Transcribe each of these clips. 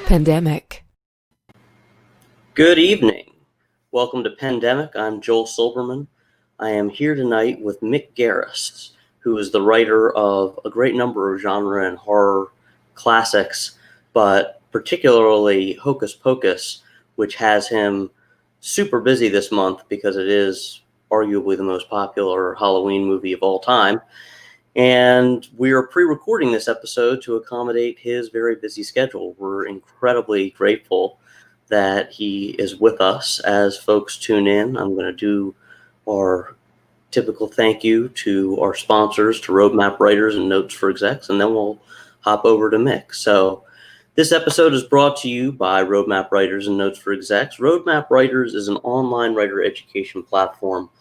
Pandemic. Good evening. Welcome to Pandemic. I'm Joel Silberman. I am here tonight with Mick Garris, who is the writer of a great number of genre and horror classics, but particularly Hocus Pocus, which has him super busy this month because it is arguably the most popular Halloween movie of all time. And we are pre-recording this episode to accommodate his very busy schedule. We're incredibly grateful that he is with us as folks tune in. I'm going to do our typical thank you to our sponsors, to Roadmap Writers and Notes for Execs, and then we'll hop over to Mick. So this episode is brought to you by Roadmap Writers and Notes for Execs. Roadmap Writers is an online writer education platform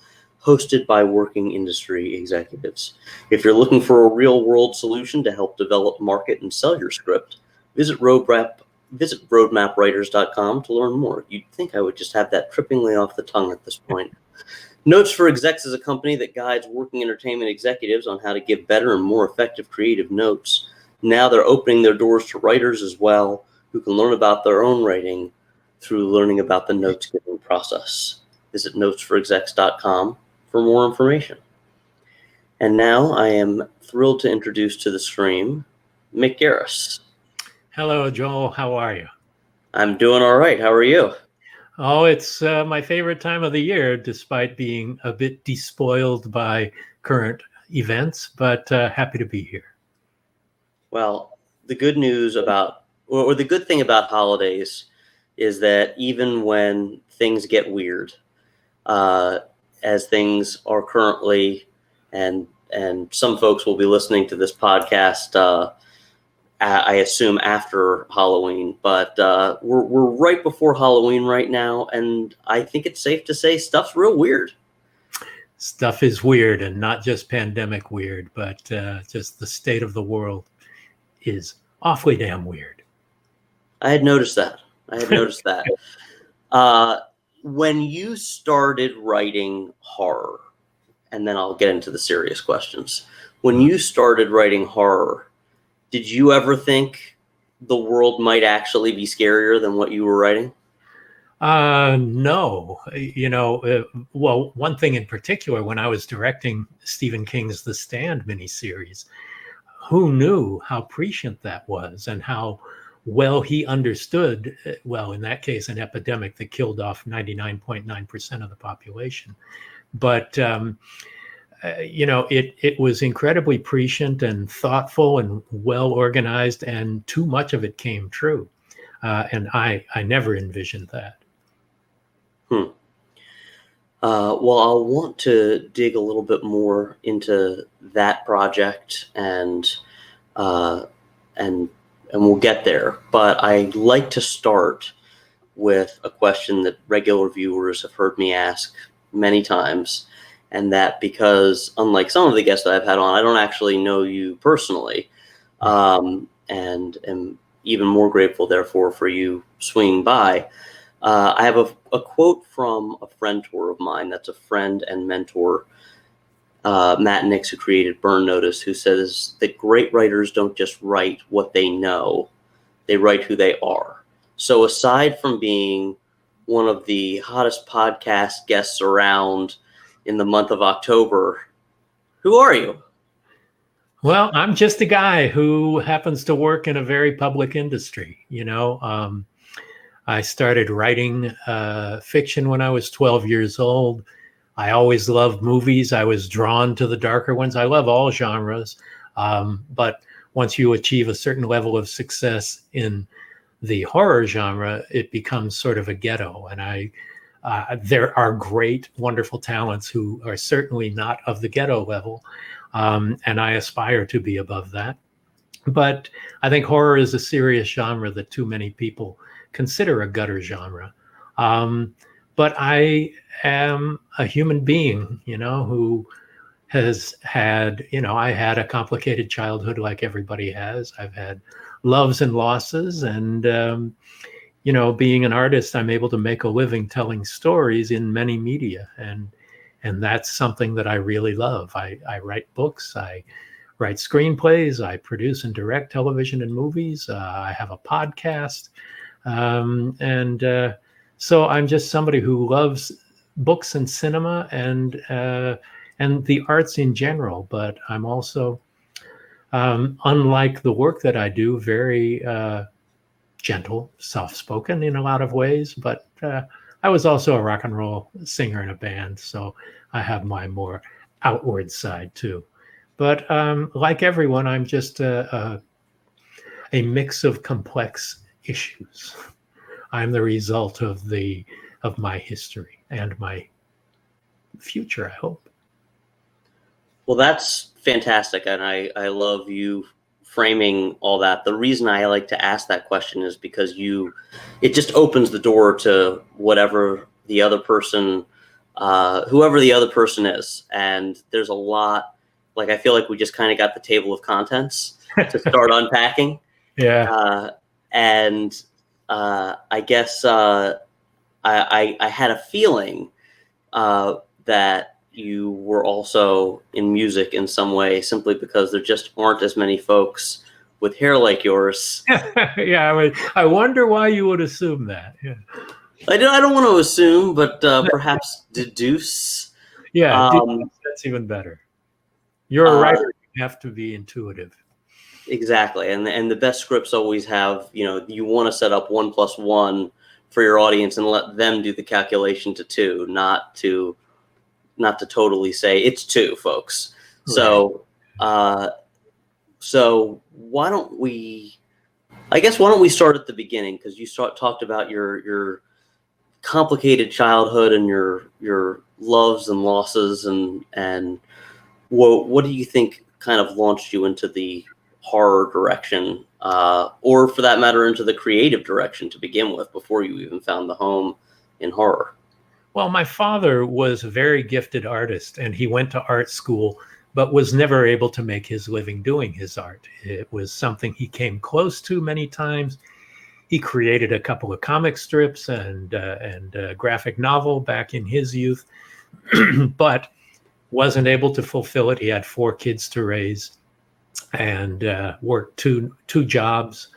hosted by working industry executives. If you're looking for a real-world solution to help develop, market, and sell your script, visit roadmapwriters.com to learn more. You'd think I would just have that trippingly off the tongue at this point. Notes for Execs is a company that guides working entertainment executives on how to give better and more effective creative notes. Now they're opening their doors to writers as well, who can learn about their own writing through learning about the notes-giving process. Visit notesforexecs.com for more information. And now I am thrilled to introduce to the stream Mick Garris. Hello, Joel. How are you? I'm doing all right. How are you? Oh, it's my favorite time of the year, despite being a bit despoiled by current events, but happy to be here. Well, the good news about, or the good thing about holidays is that even when things get weird, as things are currently, and some folks will be listening to this podcast, I assume after Halloween, but we're right before Halloween right now, and I think it's safe to say stuff's real weird. Stuff is weird, and not just pandemic weird, but just the state of the world is awfully damn weird. I had noticed that. When you started writing horror, and then I'll get into the serious questions. When you started writing horror, did you ever think the world might actually be scarier than what you were writing? No. Well, one thing in particular, when I was directing Stephen King's The Stand miniseries, who knew how prescient that was and how well he understood, well, in that case, an epidemic that killed off 99.9% of the population. But, it was incredibly prescient and thoughtful and well organized, and too much of it came true. And I never envisioned that. Well, I'll want to dig a little bit more into that project and we'll get there. But I'd like to start with a question that regular viewers have heard me ask many times, and that because unlike some of the guests that I've had on, I don't actually know you personally, and am even more grateful, therefore, for you swinging by. I have a quote from a friend tour of mine that's a friend and mentor, Matt Nix, who created Burn Notice, who says that great writers don't just write what they know, they write who they are. So aside from being one of the hottest podcast guests around in the month of October, who are you? Well, I'm just a guy who happens to work in a very public industry. I started writing fiction when I was 12 years old. I always loved movies. I was drawn to the darker ones. I love all genres. But once you achieve a certain level of success in the horror genre, it becomes sort of a ghetto. And there are great, wonderful talents who are certainly not of the ghetto level. And I aspire to be above that. But I think horror is a serious genre that too many people consider a gutter genre. But I am a human being, who has had, I had a complicated childhood like everybody has. I've had loves and losses. And, being an artist, I'm able to make a living telling stories in many media. And that's something that I really love. I write books. I write screenplays. I produce and direct television and movies. I have a podcast. So I'm just somebody who loves books and cinema and the arts in general. But I'm also, unlike the work that I do, very gentle, soft-spoken in a lot of ways. But I was also a rock and roll singer in a band, so I have my more outward side too. But like everyone, I'm just a mix of complex issues. I'm the result of my history and my future, I hope. Well, that's fantastic, and I love you framing all that. The reason I like to ask that question is because it just opens the door to whatever the other person, whoever the other person is. And there's a lot, like, I feel like we just kind of got the table of contents to start unpacking. Yeah. I guess I had a feeling that you were also in music in some way, simply because there just aren't as many folks with hair like yours. Yeah, I wonder why you would assume that. Yeah. I don't want to assume, but perhaps deduce. Yeah, that's even better. You're a writer. You have to be intuitive. Exactly, and the best scripts always have, you want to set up 1 + 1 for your audience and let them do the calculation to 2, not to totally say it's 2, folks. Right. So why don't we start at the beginning, because you talked about your complicated childhood and your loves and losses, and what do you think kind of launched you into the horror direction, or for that matter, into the creative direction to begin with, before you even found the home in horror? Well, my father was a very gifted artist, and he went to art school, but was never able to make his living doing his art. It was something he came close to many times. He created a couple of comic strips and a graphic novel back in his youth, but wasn't able to fulfill it. He had 4 kids to raise and worked two jobs.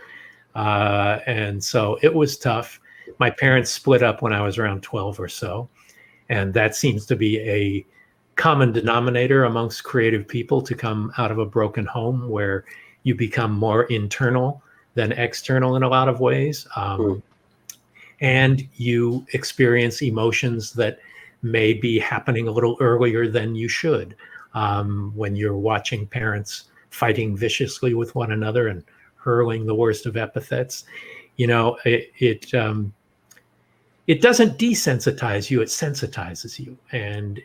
And so it was tough. My parents split up when I was around 12 or so. And that seems to be a common denominator amongst creative people, to come out of a broken home where you become more internal than external in a lot of ways. And you experience emotions that may be happening a little earlier than you should, when you're watching parents fighting viciously with one another and hurling the worst of epithets. It doesn't desensitize you, it sensitizes you. And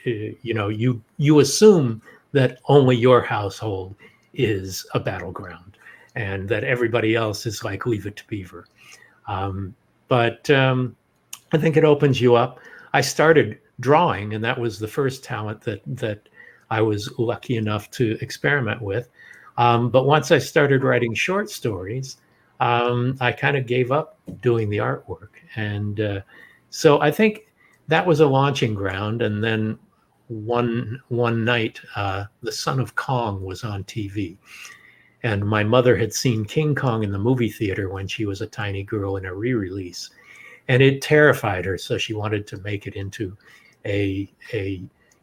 you assume that only your household is a battleground and that everybody else is like Leave It to Beaver. But I think it opens you up. I started drawing, and that was the first talent that I was lucky enough to experiment with. But once I started writing short stories, I kind of gave up doing the artwork. And so I think that was a launching ground. And then one night, The Son of Kong was on TV. And my mother had seen King Kong in the movie theater when she was a tiny girl in a re-release. And it terrified her. So she wanted to make it into a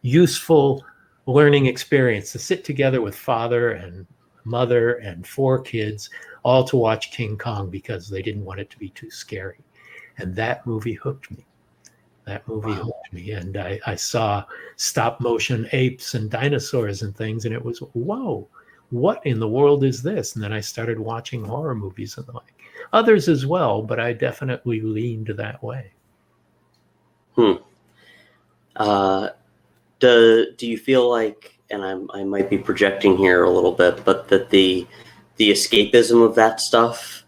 useful learning experience, to sit together with father and mother and 4 kids, all to watch King Kong, because they didn't want it to be too scary. And that movie hooked me. Hooked me. And I saw stop motion apes and dinosaurs and things. And it was, whoa, what in the world is this? And then I started watching horror movies and the like. Others as well, but I definitely leaned that way. Do you feel like, and I might be projecting here a little bit, but that the escapism of that stuff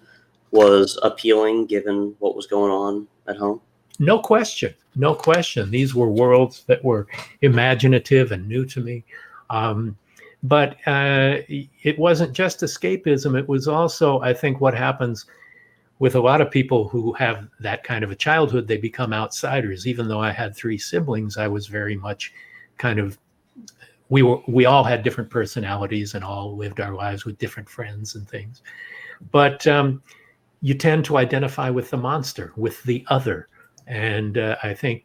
was appealing given what was going on at home? No question. These were worlds that were imaginative and new to me. But it wasn't just escapism. It was also, I think, what happens with a lot of people who have that kind of a childhood. They become outsiders. Even though I had 3 siblings, I was very much kind of we all had different personalities and all lived our lives with different friends and things. But you tend to identify with the monster, with the other. And I think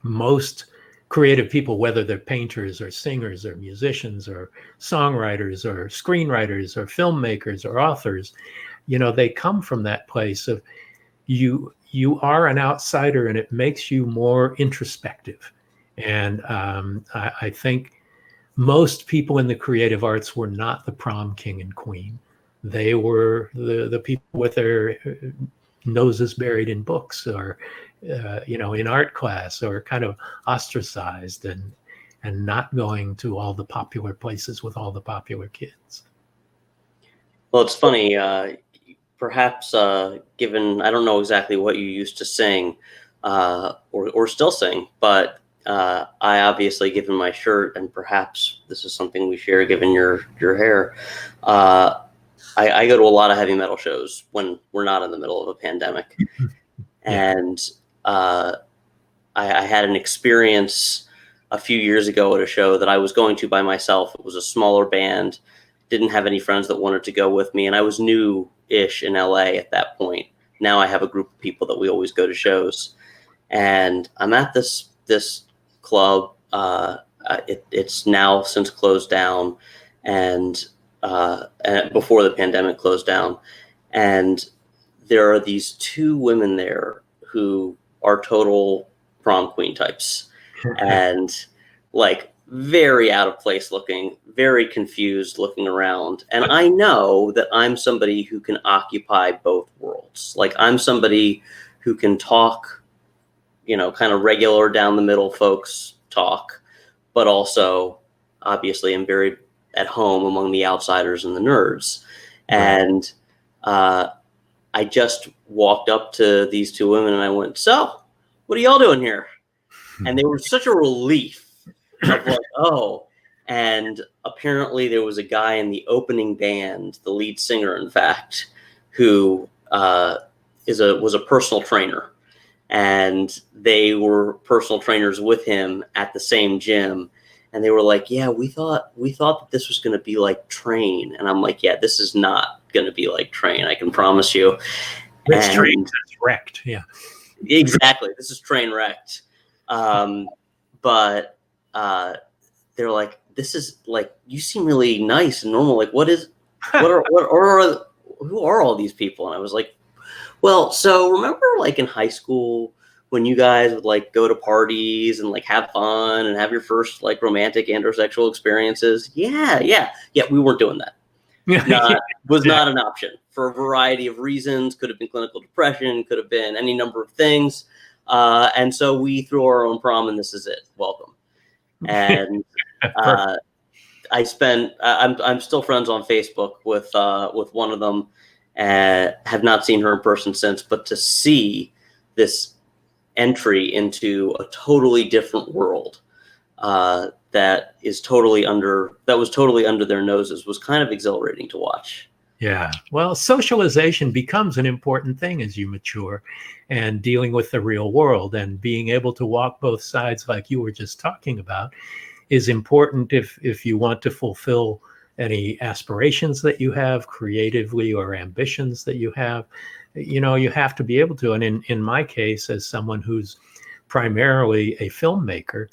most creative people, whether they're painters or singers or musicians or songwriters or screenwriters or filmmakers or authors, they come from that place of you are an outsider, and it makes you more introspective. And I think most people in the creative arts were not the prom king and queen. They were the people with their noses buried in books, or in art class, or kind of ostracized and not going to all the popular places with all the popular kids. Well, it's funny. Perhaps given, I don't know exactly what you used to sing or still sing, but I obviously, given my shirt, and perhaps this is something we share given your hair, I go to a lot of heavy metal shows when we're not in the middle of a pandemic. Yeah. And I had an experience a few years ago at a show that I was going to by myself. It was a smaller band, didn't have any friends that wanted to go with me, and I was new-ish in LA at that point. Now I have a group of people that we always go to shows. And I'm at this club. It's now since closed down, and before the pandemic closed down. And there are these two women there who are total prom queen types, and like very out of place looking, very confused looking around. And I know that I'm somebody who can occupy both worlds. Like, I'm somebody who can talk, kind of regular down the middle folks talk, but also obviously I'm very at home among the outsiders and the nerds. And I just walked up to these two women and I went, "So, what are y'all doing here?" And they were such a relief of like, "Oh." And apparently there was a guy in the opening band, the lead singer, in fact, who was a personal trainer. And they were personal trainers with him at the same gym. And they were like, "Yeah, we thought that this was going to be like Train." And I'm like, "Yeah, this is not going to be like Train, I can promise you." It's Train wrecked. Yeah, exactly. This is Train wrecked. But they're like, "This is like, you seem really nice and normal. Like, who are all these people?" And I was like, "Well, so remember like in high school when you guys would like go to parties and like have fun and have your first like romantic and or sexual experiences?" Yeah, we weren't doing that. Was not an option for a variety of reasons. Could have been clinical depression, could have been any number of things. And so we threw our own prom, and this is it. Welcome. And I'm still friends on Facebook with one of them, and have not seen her in person since. But to see this entry into a totally different world that was totally under their noses was kind of exhilarating to watch. Yeah. Well, socialization becomes an important thing as you mature, and dealing with the real world and being able to walk both sides, like you were just talking about, is important if you want to fulfill any aspirations that you have creatively or ambitions that you have. You have to be able to. And in my case, as someone who's primarily a filmmaker,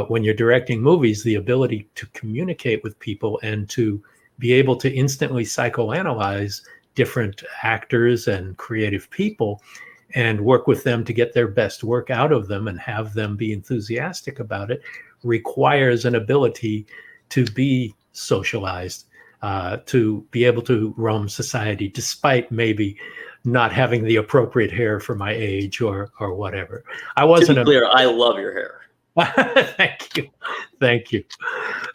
when you're directing movies, the ability to communicate with people and to be able to instantly psychoanalyze different actors and creative people and work with them to get their best work out of them and have them be enthusiastic about it requires an ability to be socialized, to be able to roam society, despite maybe not having the appropriate hair for my age or whatever. I wasn't to be clear, I love your hair. Thank you.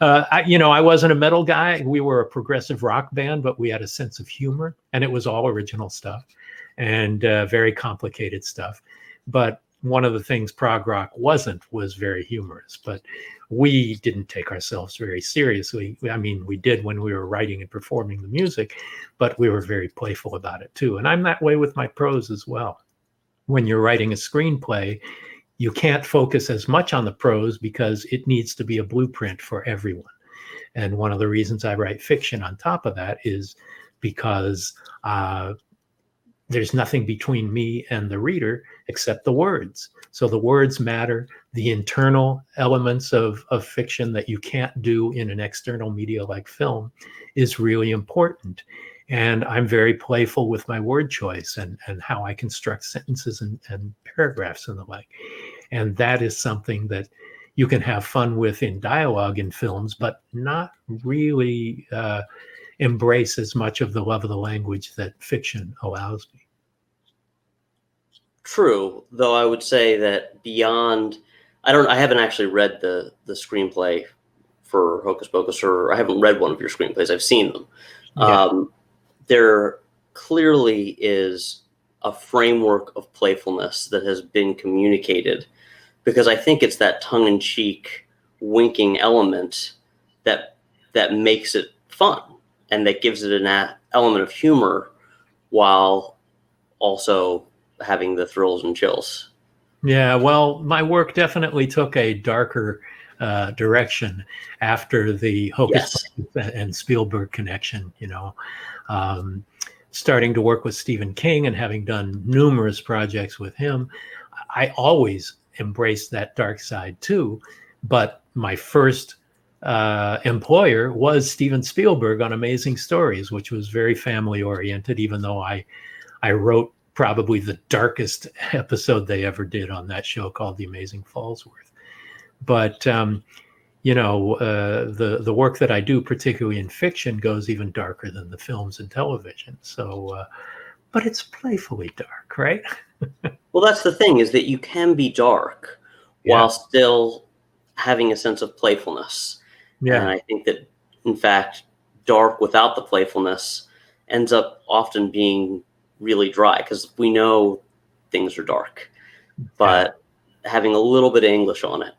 I wasn't a metal guy. We were a progressive rock band, but we had a sense of humor, and it was all original stuff and very complicated stuff. But one of the things prog rock was very humorous, but we didn't take ourselves very seriously. I mean, we did when we were writing and performing the music, but we were very playful about it too. And I'm that way with my prose as well. When you're writing a screenplay, you can't focus as much on the prose because it needs to be a blueprint for everyone. And one of the reasons I write fiction on top of that is because there's nothing between me and the reader except the words. So the words matter. The internal elements of fiction that you can't do in an external media like film is really important. And I'm very playful with my word choice and how I construct sentences and paragraphs and the like. And that is something that you can have fun with in dialogue in films, but not really embrace as much of the love of the language that fiction allows me. True, though I would say that beyond, I haven't actually read the screenplay for Hocus Pocus, or I haven't read one of your screenplays. I've seen them. Yeah. There clearly is a framework of playfulness that has been communicated, because I think it's that tongue-in-cheek winking element that makes it fun and that gives it an element of humor while also having the thrills and chills. Yeah, well, my work definitely took a darker direction after the Hocus Pocus and Spielberg connection, starting to work with Stephen King and having done numerous projects with him. I always embraced that dark side too, but my first employer was Steven Spielberg on Amazing Stories, which was very family oriented, even though I wrote probably the darkest episode they ever did on that show called The Amazing Fallsworth. But, the work that I do, particularly in fiction, goes even darker than the films and television. So, but it's playfully dark, right? Well, that's the thing, is that you can be dark while still having a sense of playfulness. Yeah. And I think that, in fact, dark without the playfulness ends up often being really dry, because we know things are dark, but having a little bit of English on it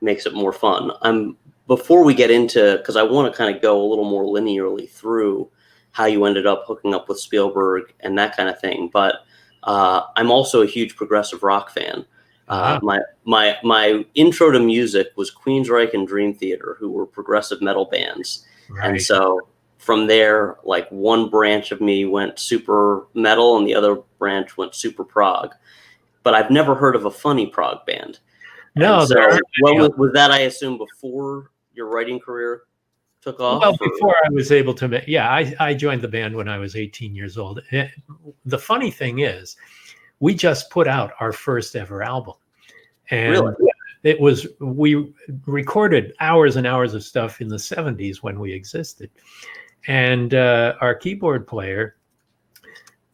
makes it more fun. Before we get into, because I want to kind of go a little more linearly through how you ended up hooking up with Spielberg and that kind of thing, but I'm also a huge progressive rock fan. My intro to music was Queensryche and Dream Theater, who were progressive metal bands. Right. And so from there, like, one branch of me went super metal and the other branch went super prog. But I've never heard of a funny prog band. No, and so was that, I assume, before your writing career took off? Well, before I was able to, I joined the band when I was 18 years old. The funny thing is, we just put out our first ever album. And really? We recorded hours and hours of stuff in the 70s when we existed. And our keyboard player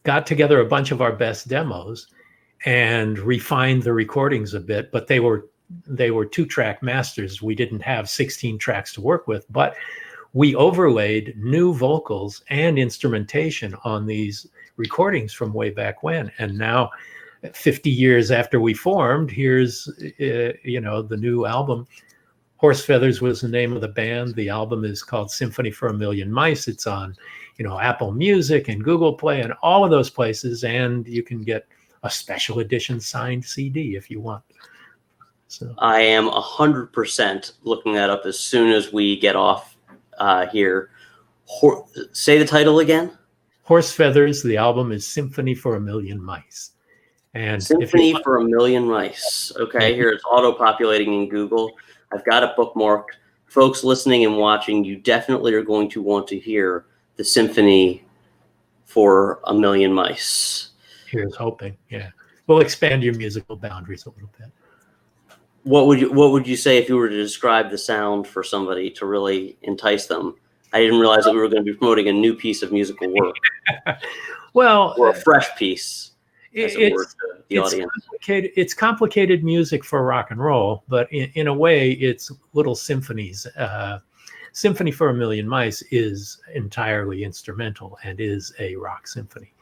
got together a bunch of our best demos and refined the recordings a bit, but they were 2-track masters. We didn't have 16 tracks to work with, but we overlaid new vocals and instrumentation on these recordings from way back when. And now, 50 years after we formed, here's the new album. Horse Feathers was the name of the band. The album is called Symphony for a Million Mice. It's on, Apple Music and Google Play and all of those places. And you can get a special edition signed CD if you want. So I am 100% looking that up as soon as we get off here. Say the title again. Horse Feathers. The album is Symphony for a Million Mice. And Symphony for a Million Mice. Okay, here it's auto-populating in Google. I've got it bookmarked. Folks listening and watching, you definitely are going to want to hear the Symphony for a Million Mice. Here's hoping. Yeah, we'll expand your musical boundaries a little bit. What would you say if you were to describe the sound for somebody to really entice them? I didn't realize that we were going to be promoting a new piece of musical work. Well, or a fresh piece. It's complicated music for rock and roll, but in a way, it's little symphonies. Symphony for a Million Mice is entirely instrumental and is a rock symphony.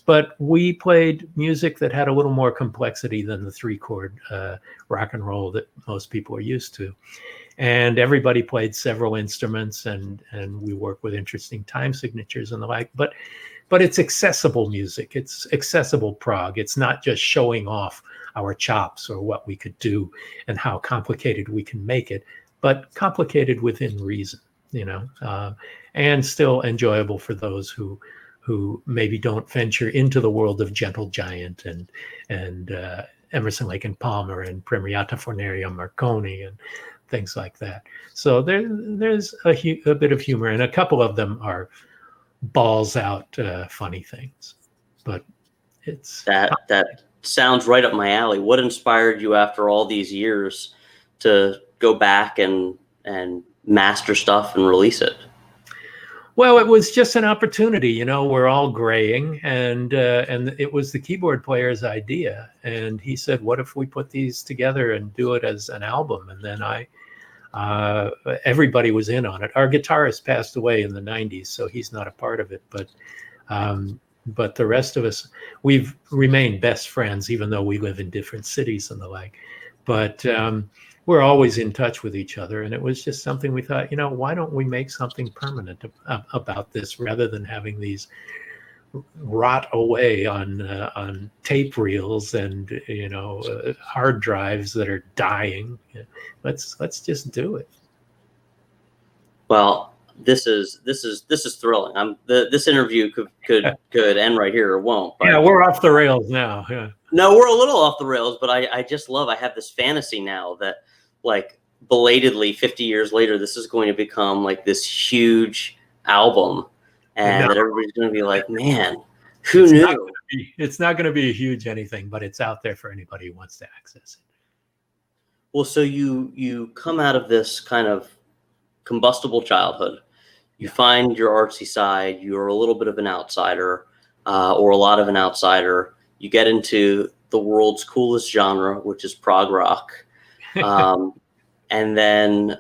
But we played music that had a little more complexity than the 3-chord rock and roll that most people are used to. And everybody played several instruments, and we work with interesting time signatures and the like. But but it's accessible music. It's accessible prog. It's not just showing off our chops or what we could do and how complicated we can make it, but complicated within reason, and still enjoyable for those who maybe don't venture into the world of Gentle Giant and Emerson, Lake and Palmer and Premiata Fornaria Marconi and things like that. So there's a bit of humor, and a couple of them are balls out funny things. But it's that sounds right up my alley. What inspired you after all these years to go back and master stuff and release it? Well, it was just an opportunity. We're all graying, and it was the keyboard player's idea. And he said, "What if we put these together and do it as an album?" And then everybody was in on it. Our guitarist passed away in the 90s, so he's not a part of it. But the rest of us, we've remained best friends, even though we live in different cities and the like. But we're always in touch with each other. And it was just something we thought, why don't we make something permanent about this rather than having these rot away on tape reels and, hard drives that are dying. Let's just do it. Well, this is thrilling. This interview could end right here or won't. But yeah, we're off the rails now. Yeah. No, we're a little off the rails, but I just love. I have this fantasy now that, like, belatedly 50 years later, this is going to become like this huge album, and that everybody's going to be like, "Man, who knew?" It's not going to be a huge anything, but it's out there for anybody who wants to access it. Well, so you come out of this kind of combustible childhood. You find your artsy side. You're a little bit of an outsider, or a lot of an outsider. You get into the world's coolest genre, which is prog rock. And then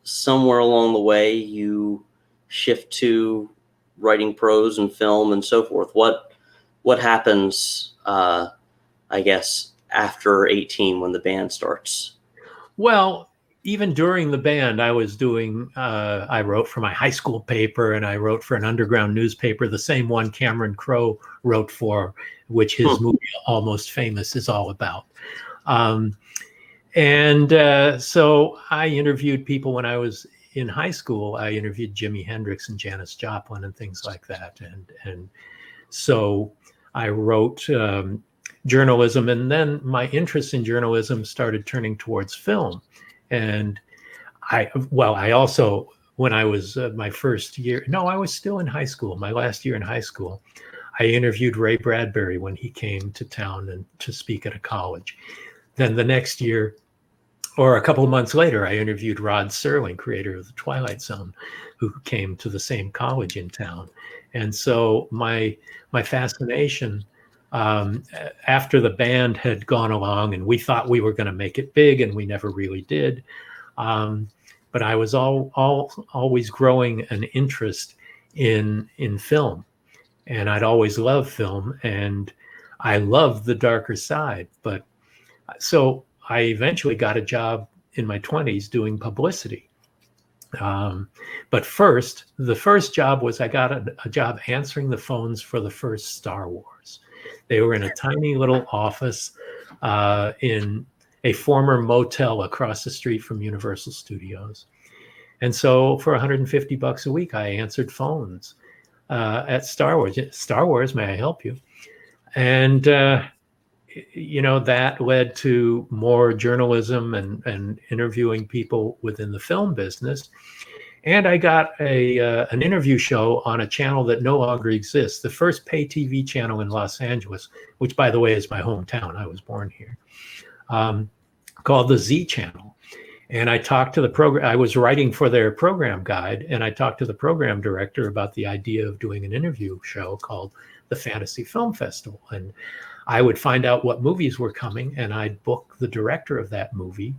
somewhere along the way, you shift to writing prose and film and so forth. What happens, I guess, after 18 when the band starts? Well, even during the band, I was doing, I wrote for my high school paper, and I wrote for an underground newspaper, the same one Cameron Crowe wrote for, which his movie Almost Famous is all about. So I interviewed people when I was in high school. I interviewed Jimi Hendrix and Janis Joplin and things like that. And so I wrote journalism, and then my interest in journalism started turning towards film. And I also, when I was my first year, no, I was still in high school, my last year in high school, I interviewed Ray Bradbury when he came to town and to speak at a college. Then the next year, or a couple of months later, I interviewed Rod Serling, creator of The Twilight Zone, who came to the same college in town. And so my fascination, after the band had gone along, and we thought we were going to make it big, and we never really did. But I was always growing an interest in film, and I'd always loved film, and I loved the darker side. But so I eventually got a job in my 20s doing publicity. But the first job was I got a job answering the phones for the first Star Wars. They were in a tiny little office in a former motel across the street from Universal Studios. And so for $150 a week, I answered phones at Star Wars. Star Wars, may I help you? And, that led to more journalism and interviewing people within the film business. And I got an interview show on a channel that no longer exists, the first pay TV channel in Los Angeles, which, by the way, is my hometown. I was born here, called the Z Channel. And I talked to the program. I was writing for their program guide, and I talked to the program director about the idea of doing an interview show called the Fantasy Film Festival. And I would find out what movies were coming, and I'd book the director of that movie,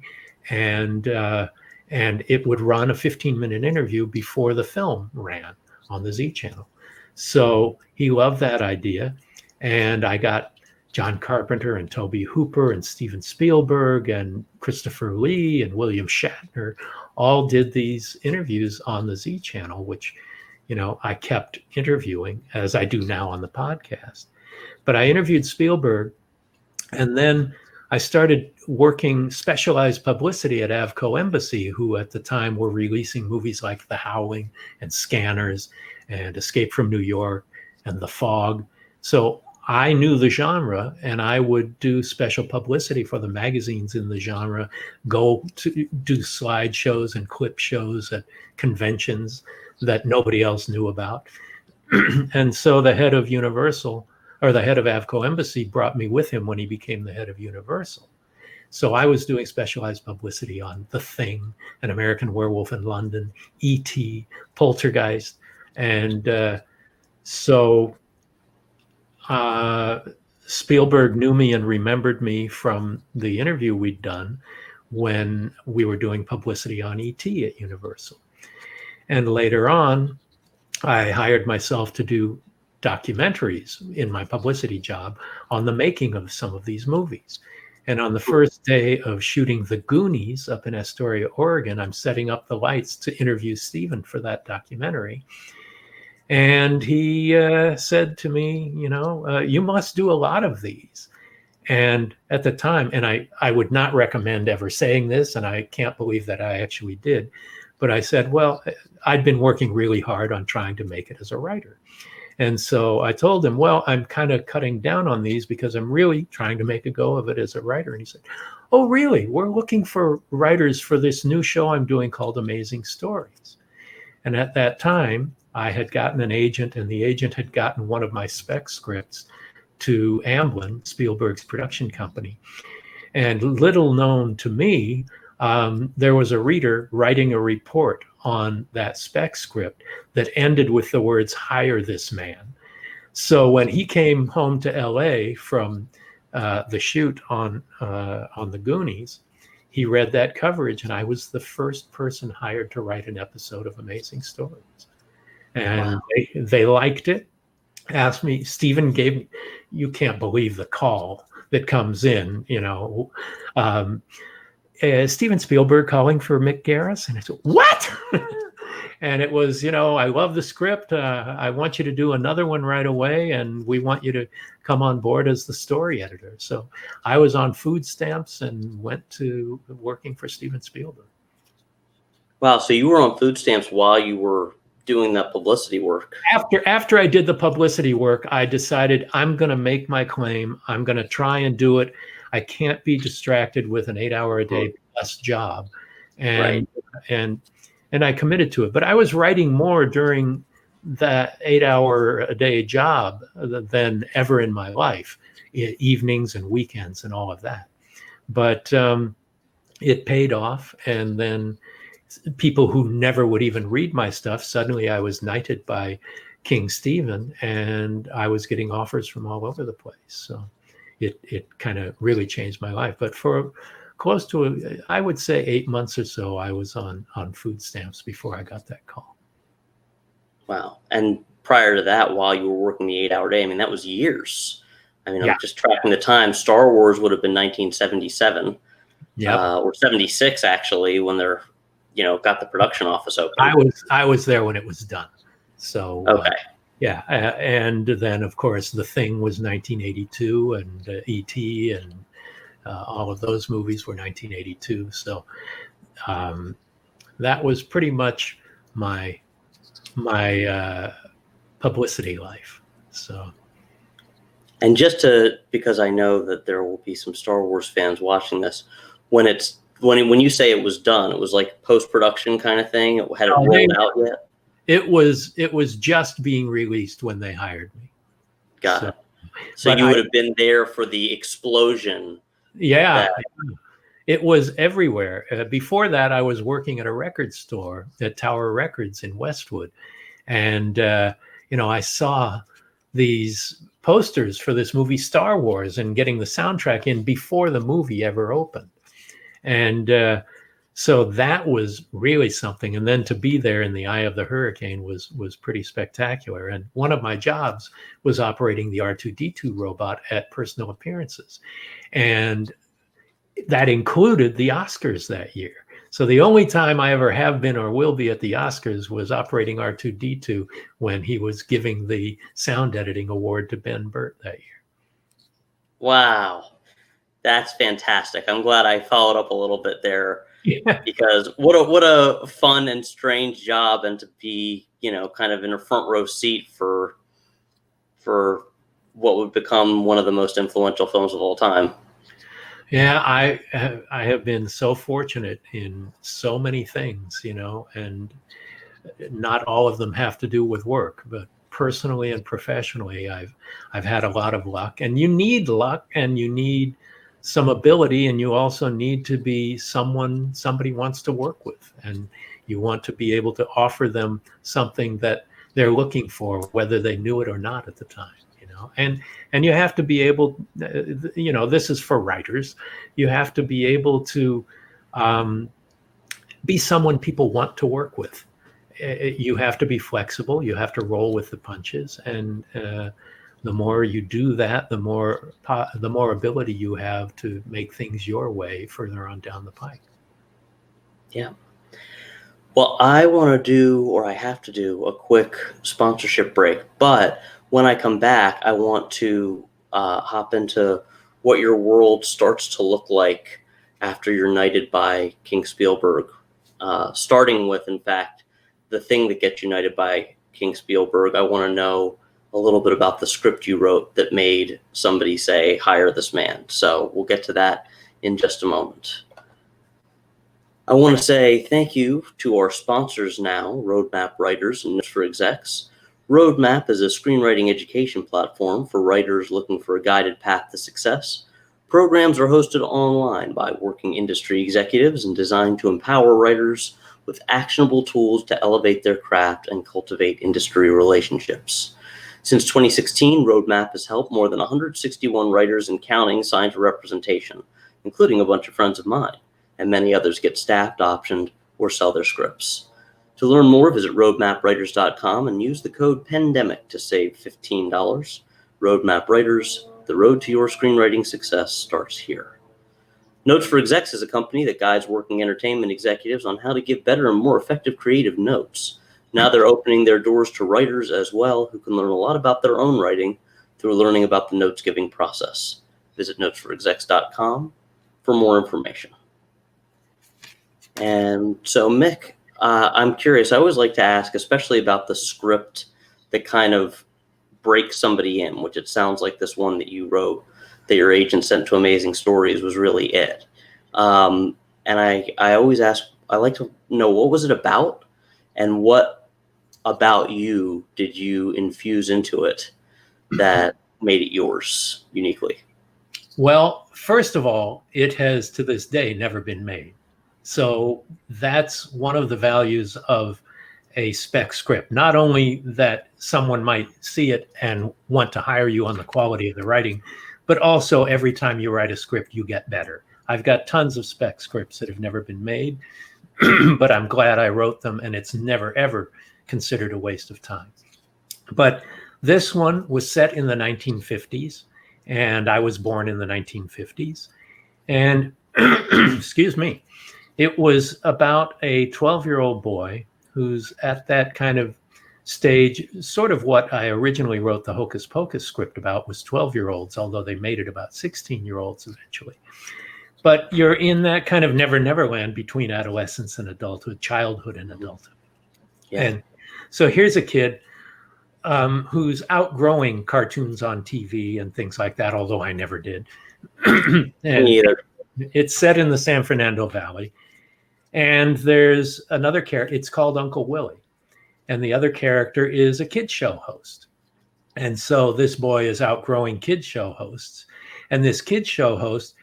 and it would run a 15-minute interview before the film ran on the Z Channel. So he loved that idea, and I got John Carpenter and Tobe Hooper and Steven Spielberg and Christopher Lee and William Shatner all did these interviews on the Z Channel, which I kept interviewing, as I do now on the podcast. But I interviewed Spielberg, and then I started working specialized publicity at Avco Embassy, who at the time were releasing movies like The Howling and Scanners and Escape from New York and The Fog. So I knew the genre, and I would do special publicity for the magazines in the genre, go to do slideshows and clip shows at conventions that nobody else knew about. And so the head of Universal, or the head of Avco Embassy, brought me with him when he became the head of Universal. So I was doing specialized publicity on The Thing, An American Werewolf in London, E.T., Poltergeist. And so Spielberg knew me and remembered me from the interview we'd done when we were doing publicity on E.T. at Universal. And later on, I hired myself to do documentaries in my publicity job on the making of some of these movies. And on the first day of shooting The Goonies up in Astoria, Oregon, I'm setting up the lights to interview Steven for that documentary. And he said to me, you must do a lot of these. And at the time, and I would not recommend ever saying this, and I can't believe that I actually did, but I said, well, I'd been working really hard on trying to make it as a writer. And so I told him, well, I'm kind of cutting down on these because I'm really trying to make a go of it as a writer. And he said, oh, really? We're looking for writers for this new show I'm doing called Amazing Stories. And at that time, I had gotten an agent, and the agent had gotten one of my spec scripts to Amblin, Spielberg's production company. And little known to me, there was a reader writing a report on that spec script that ended with the words, hire this man. So when he came home to LA from the shoot on The Goonies, he read that coverage, and I was the first person hired to write an episode of Amazing Stories. And wow. They liked it, asked me, Steven gave me, you can't believe the call that comes in, Steven Spielberg calling for Mick Garris. And I said, what? And it was, I love the script. I want you to do another one right away. And we want you to come on board as the story editor. So I was on food stamps and went to working for Steven Spielberg. Wow. So you were on food stamps while you were doing that publicity work. After I did the publicity work, I decided I'm going to make my claim. I'm going to try and do it. I can't be distracted with an 8-hour-a-day plus job. And I committed to it. But I was writing more during that 8-hour-a-day job than ever in my life, evenings and weekends and all of that. But it paid off. And then people who never would even read my stuff, suddenly I was knighted by King Stephen, and I was getting offers from all over the place. So it kind of really changed my life. But for close to, I would say 8 months or so, I was on food stamps before I got that call. Wow. And prior to that, while you were working the 8-hour day, I mean, that was years. I mean, I'm just tracking the time. Star Wars would have been 1977 or 76, actually, when they're, got the production office open. I was there when it was done. So, okay. And then, of course, The Thing was 1982, and E.T. and all of those movies were 1982. So that was pretty much my publicity life. So, and because I know that there will be some Star Wars fans watching this, when you say it was done, it was like post-production kind of thing. It hadn't rolled out yet. It was just being released when they hired me. Got it. So you would have been there for the explosion. Yeah. It was everywhere. Before that, I was working at a record store at Tower Records in Westwood. And, I saw these posters for this movie Star Wars and getting the soundtrack in before the movie ever opened. And so that was really something. And then to be there in the eye of the hurricane was pretty spectacular. And one of my jobs was operating the R2-D2 robot at personal appearances. And that included the Oscars that year. So the only time I ever have been or will be at the Oscars was operating R2D2 when he was giving the sound editing award to Ben Burt that year. Wow. That's fantastic. I'm glad I followed up a little bit there, Yeah. because what a fun and strange job, and to be, kind of in a front row seat for what would become one of the most influential films of all time. Yeah, I have been so fortunate in so many things, and not all of them have to do with work, but personally and professionally, I've had a lot of luck. And you need luck, and you need some ability, and you also need to be somebody wants to work with, and you want to be able to offer them something that they're looking for, whether they knew it or not at the time. And you have to be able, this is for writers, you have to be able to be someone people want to work with. You have to be flexible. You have to roll with the punches, and the more you do that, the more ability you have to make things your way further on down the pike. Yeah. Well, I want to do, or I have to do, a quick sponsorship break. But when I come back, I want to hop into what your world starts to look like after you're knighted by King Spielberg. Starting with, in fact, the thing that gets you knighted by King Spielberg. I want to know a little bit about the script you wrote that made somebody say, hire this man. So we'll get to that in just a moment. I want to say thank you to our sponsors now, Roadmap Writers and Notes for Execs. Roadmap is a screenwriting education platform for writers looking for a guided path to success. Programs are hosted online by working industry executives and designed to empower writers with actionable tools to elevate their craft and cultivate industry relationships. Since 2016, Roadmap has helped more than 161 writers and counting sign for representation, including a bunch of friends of mine, and many others get staffed, optioned, or sell their scripts. To learn more, visit roadmapwriters.com and use the code PANDEMIC to save $15. Roadmap Writers, the road to your screenwriting success starts here. Notes for Execs is a company that guides working entertainment executives on how to give better and more effective creative notes. Now they're opening their doors to writers as well, who can learn a lot about their own writing through learning about the notes-giving process. Visit notesforexecs.com for more information. And so, Mick, I'm curious. I always like to ask, especially about the script that kind of breaks somebody in, which it sounds like this one that you wrote that your agent sent to Amazing Stories was really it. And I always ask, I like to know, what was it about, and what about you did you infuse into it that made it yours uniquely? Well, first of all, it has to this day never been made. So that's one of the values of a spec script. Not only that someone might see it and want to hire you on the quality of the writing, but also every time you write a script, you get better. I've got tons of spec scripts that have never been made, but I'm glad I wrote them, and it's never, ever considered a waste of time. But this one was set in the 1950s, and I was born in the 1950s. And excuse me, it was about a 12-year-old boy who's at that kind of stage. Sort of what I originally wrote the Hocus Pocus script about was 12-year-olds, although they made it about 16-year-olds eventually. But you're in that kind of never land between adolescence and adulthood, childhood and adulthood. Yeah. And so here's a kid who's outgrowing cartoons on TV and things like that, although I never did. And Me either. It's set in the San Fernando Valley. And there's another character, it's called Uncle Willie. And the other character is a kid show host. And so this boy is outgrowing kid show hosts. And this kid show host,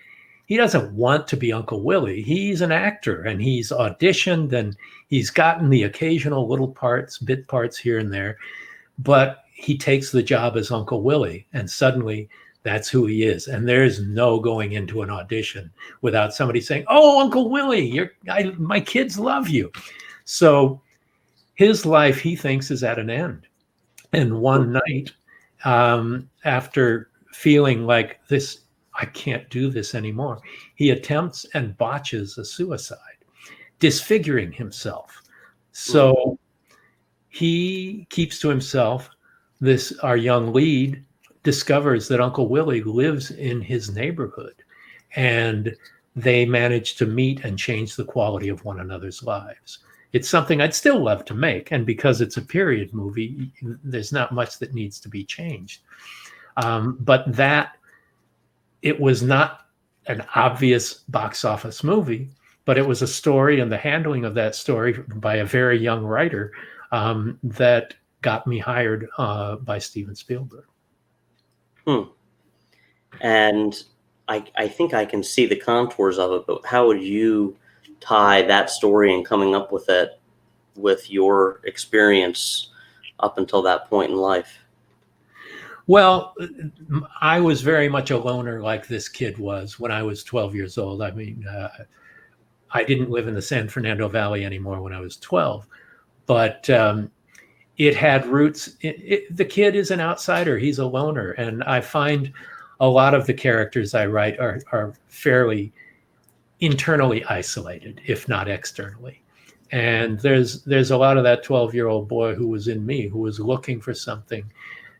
he doesn't want to be Uncle Willie. He's an actor, and he's auditioned, and he's gotten the occasional little parts, bit parts here and there. But he takes the job as Uncle Willie, and suddenly that's who he is. And there's no going into an audition without somebody saying, "Oh, Uncle Willie, my kids love you." So his life, he thinks, is at an end. And one night, after feeling like I can't do this anymore, he attempts and botches a suicide. disfiguring himself. So he keeps to himself. Our young lead discovers that Uncle Willie lives in his neighborhood, and they manage to meet and change the quality of one another's lives. It's something I'd still love to make, and because it's a period movie, there's not much that needs to be changed. But that it was not an obvious box office movie, but it was a story, and the handling of that story by a very young writer that got me hired by Steven Spielberg. And I think I can see the contours of it, but how would you tie that story and coming up with it with your experience up until that point in life? Well, I was very much a loner like this kid was when I was 12 years old. I mean, I didn't live in the San Fernando Valley anymore when I was 12, but it had roots. The kid is an outsider. He's a loner. And I find a lot of the characters I write are fairly internally isolated, if not externally. And there's a lot of that 12-year-old boy who was in me, who was looking for something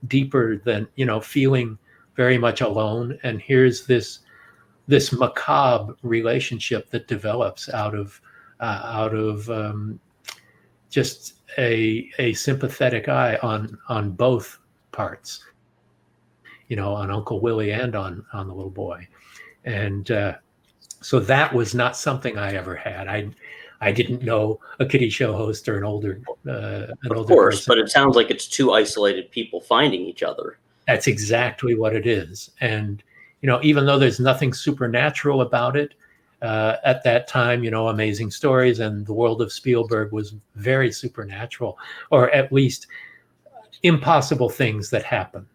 deeper than, feeling very much alone. And here's this macabre relationship that develops out of just a sympathetic eye on both parts, on Uncle Willie and on the little boy. And so that was not something I ever had. I didn't know a kiddie show host or an older person. But it sounds like it's two isolated people finding each other. That's exactly what it is. And even though there's nothing supernatural about it, at that time, Amazing Stories and the world of Spielberg was very supernatural, or at least impossible things that happen,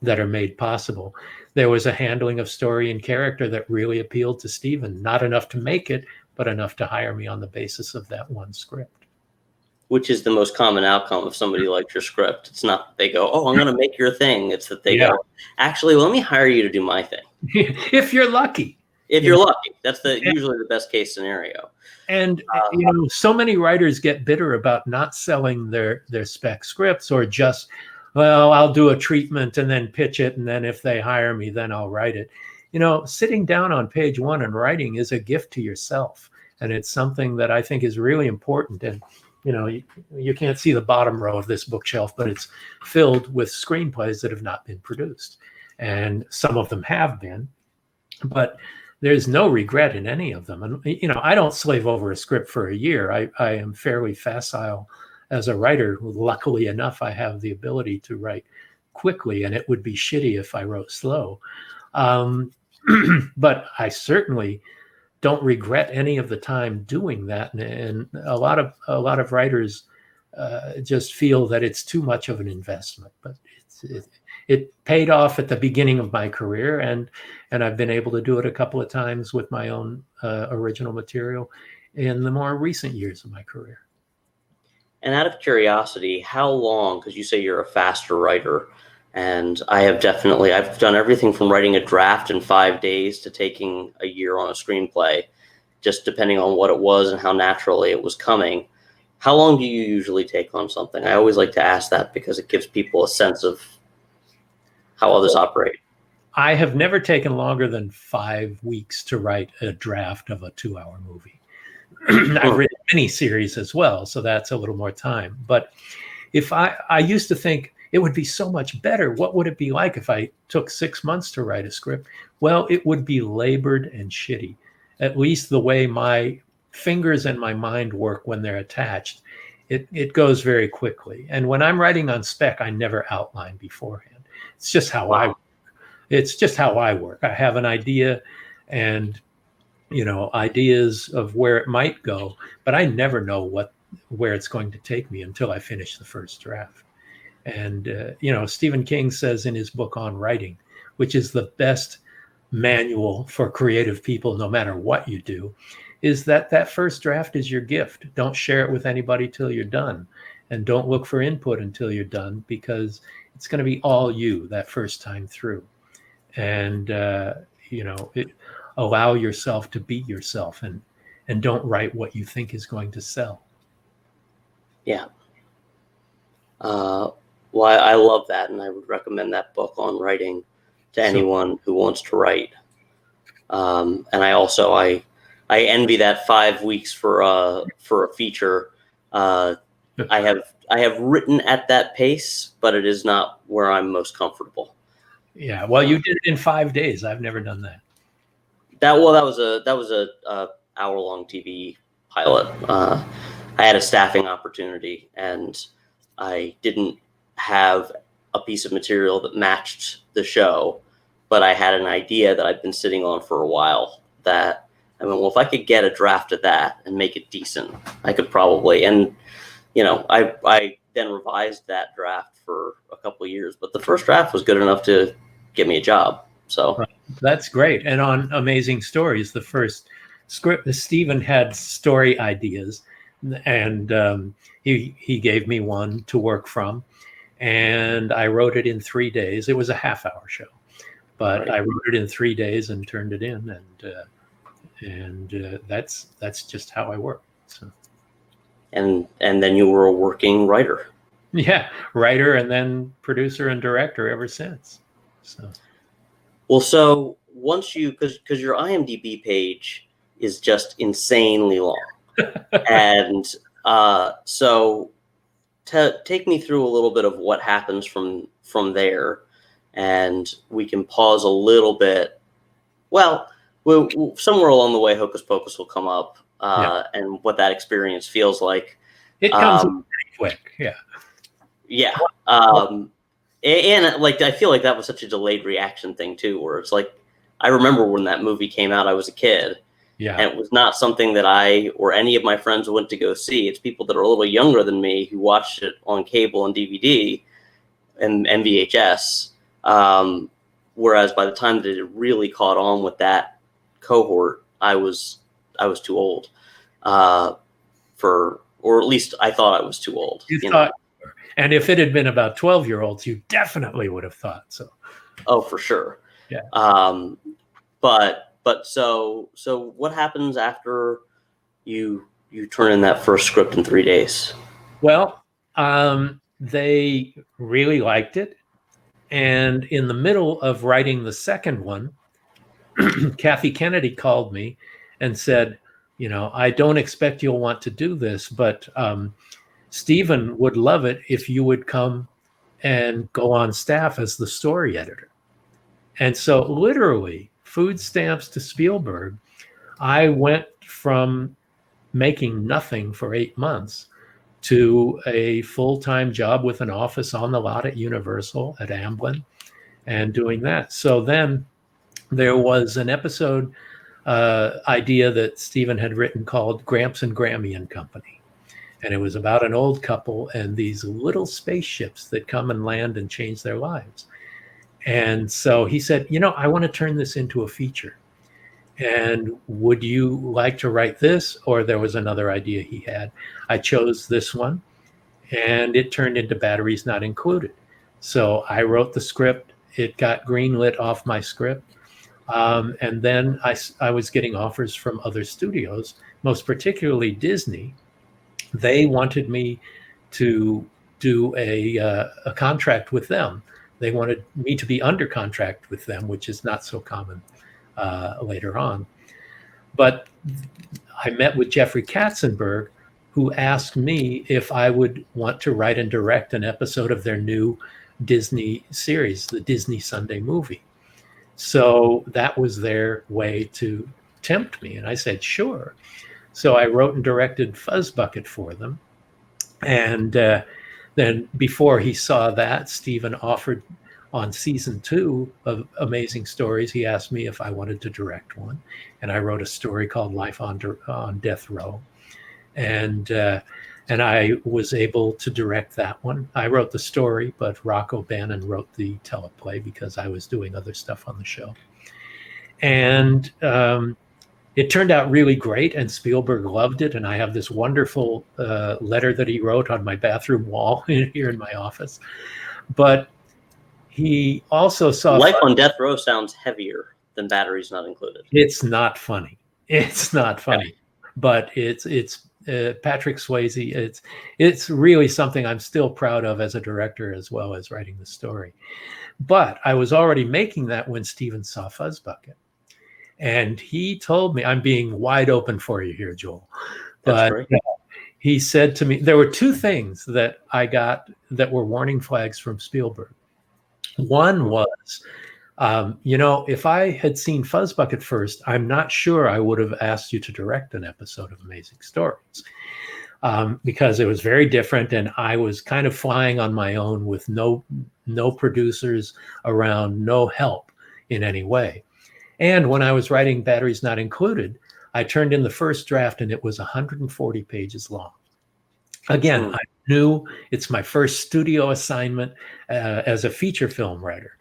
that are made possible. There was a handling of story and character that really appealed to Steven, not enough to make it, but enough to hire me on the basis of that one script. Which is the most common outcome if somebody likes your script. It's not that they go, "Oh, I'm going to make your thing." It's that they go, "Actually, let me hire you to do my thing." If you're lucky. If you're lucky. That's usually the best case scenario. And so many writers get bitter about not selling their spec scripts, or just, well, I'll do a treatment and then pitch it, and then if they hire me, then I'll write it. Sitting down on page one and writing is a gift to yourself, and it's something that I think is really important. And you can't see the bottom row of this bookshelf, but it's filled with screenplays that have not been produced, and some of them have been, but there's no regret in any of them. And I don't slave over a script for a year. I am fairly facile as a writer. Luckily enough, I have the ability to write quickly, and it would be shitty if I wrote slow. But I certainly don't regret any of the time doing that. And a lot of writers just feel that it's too much of an investment. But it paid off at the beginning of my career, and I've been able to do it a couple of times with my own original material in the more recent years of my career. And out of curiosity, how long, because you say you're a faster writer, and I've done everything from writing a draft in 5 days to taking a year on a screenplay, just depending on what it was and how naturally it was coming. How long do you usually take on something? I always like to ask that because it gives people a sense of how others operate. I have never taken longer than 5 weeks to write a draft of a 2-hour movie. I've written mini series as well, so that's a little more time. But if I used to think it would be so much better. What would it be like if I took 6 months to write a script? Well, it would be labored and shitty. At least the way my fingers and my mind work when they're attached, it goes very quickly. And when I'm writing on spec, I never outline beforehand. It's just how I work. I have an idea and ideas of where it might go, but I never know where it's going to take me until I finish the first draft. And Stephen King says in his book on writing, which is the best manual for creative people, no matter what you do, is that first draft is your gift. Don't share it with anybody till you're done, and don't look for input until you're done, because it's going to be all you that first time through. And allow yourself to be yourself, and and don't write what you think is going to sell. Yeah. Well, I love that, and I would recommend that book on writing to anyone who wants to write. And I envy that 5 weeks for a feature. I have written at that pace, but it is not where I'm most comfortable. Yeah, well, you did it in 5 days. I've never done that. That was a hour-long TV pilot. I had a staffing opportunity, and I didn't have a piece of material that matched the show, but I had an idea that I'd been sitting on for a while that I mean, well, if I could get a draft of that and make it decent, I could probably, and I then revised that draft for a couple of years, but the first draft was good enough to get me a job. So right. That's great. And on Amazing Stories, the first script, Stephen had story ideas, and he gave me one to work from, and I wrote it in 3 days. It was a half-hour show, but I wrote it in 3 days and turned it in, and that's just how I work. So. And then you were a working writer. Yeah, writer and then producer and director ever since. So. Well, so once you, because your IMDb page is just insanely long, and so take me through a little bit of what happens from there, and we can pause a little bit. Well, somewhere along the way, Hocus Pocus will come up, and what that experience feels like. It comes pretty quick, yeah. Yeah. And like, I feel like that was such a delayed reaction thing too, where it's like, I remember when that movie came out, I was a kid. Yeah. And it was not something that I or any of my friends went to go see. It's people that are a little younger than me who watched it on cable and DVD and VHS. Whereas by the time that it really caught on with that cohort, I was too old or at least I thought I was too old. You thought, and if it had been about 12-year-olds, you definitely would have thought so. Oh, for sure. Yeah. But so what happens after you turn in that first script in 3 days? Well, they really liked it. And in the middle of writing the second one, Kathy Kennedy called me and said, I don't expect you'll want to do this, but Stephen would love it if you would come and go on staff as the story editor. And so literally, food stamps to Spielberg, I went from making nothing for 8 months to a full-time job with an office on the lot at Universal at Amblin and doing that. So then there was an episode idea that Stephen had written called Gramps and Grammy and Company. And it was about an old couple and these little spaceships that come and land and change their lives. And so he said, I want to turn this into a feature. And would you like to write this? Or there was another idea he had. I chose this one, and it turned into Batteries Not Included. So I wrote the script. It got greenlit off my script. And then I was getting offers from other studios, most particularly Disney. They wanted me to do a contract with them. They wanted me to be under contract with them, which is not so common later on. But I met with Jeffrey Katzenberg, who asked me if I would want to write and direct an episode of their new Disney series, the Disney Sunday Movie. So that was their way to tempt me. And I said, sure. So I wrote and directed Fuzzbucket for them. And then before he saw that, Stephen offered on season 2 of Amazing Stories, he asked me if I wanted to direct one. And I wrote a story called Life on Death Row. And I was able to direct that one. I wrote the story, but Rocco Bannon wrote the teleplay because I was doing other stuff on the show. And it turned out really great, and Spielberg loved it. And I have this wonderful letter that he wrote on my bathroom wall here in my office. But he also saw Life on Death Row sounds heavier than Batteries Not Included. It's not funny. It's not funny. but it's Patrick Swayze. It's really something I'm still proud of as a director as well as writing the story. But I was already making that when Steven saw Fuzzbucket. And he told me, I'm being wide open for you here, Joel. That's But great. he said to me, there were two things that I got that were warning flags from Spielberg. One was, if I had seen Fuzzbucket first, I'm not sure I would have asked you to direct an episode of Amazing Stories, because it was very different, and I was kind of flying on my own with no producers around, no help in any way. And when I was writing Batteries Not Included, I turned in the first draft and it was 140 pages long. Again, I knew it's my first studio assignment as a feature film writer.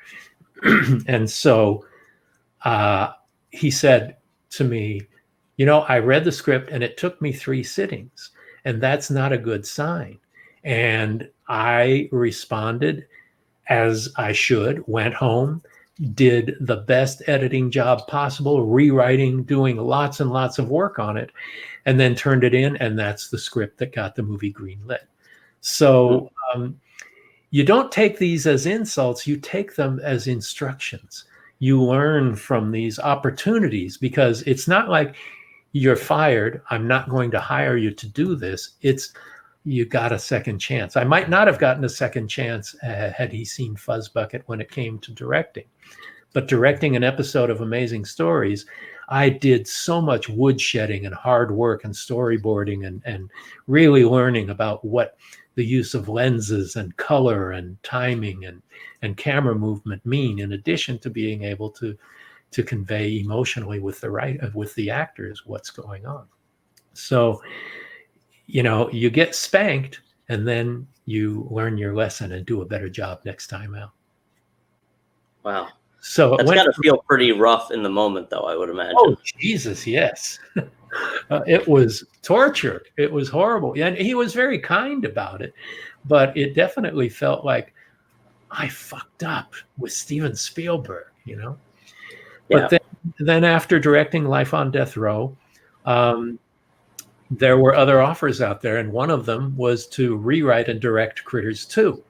And so he said to me, I read the script and it took me 3 sittings, and that's not a good sign. And I responded as I should, went home, did the best editing job possible, rewriting, doing lots and lots of work on it, and then turned it in, and that's the script that got the movie greenlit. So you don't take these as insults, you take them as instructions. You learn from these opportunities, because it's not like you're fired, I'm not going to hire you to do this. It's you got a second chance. I might not have gotten a second chance had he seen Fuzzbucket when it came to directing. But directing an episode of Amazing Stories, I did so much woodshedding and hard work and storyboarding and really learning about what the use of lenses and color and timing and camera movement mean, in addition to being able to convey emotionally with the actors what's going on. So, you get spanked and then you learn your lesson and do a better job next time out. Wow. So that's got to feel pretty rough in the moment, though, I would imagine. Oh, Jesus, yes. It was torture. It was horrible. And he was very kind about it, but it definitely felt like I fucked up with Steven Spielberg, Yeah. But then after directing Life on Death Row, there were other offers out there, and one of them was to rewrite and direct Critters 2.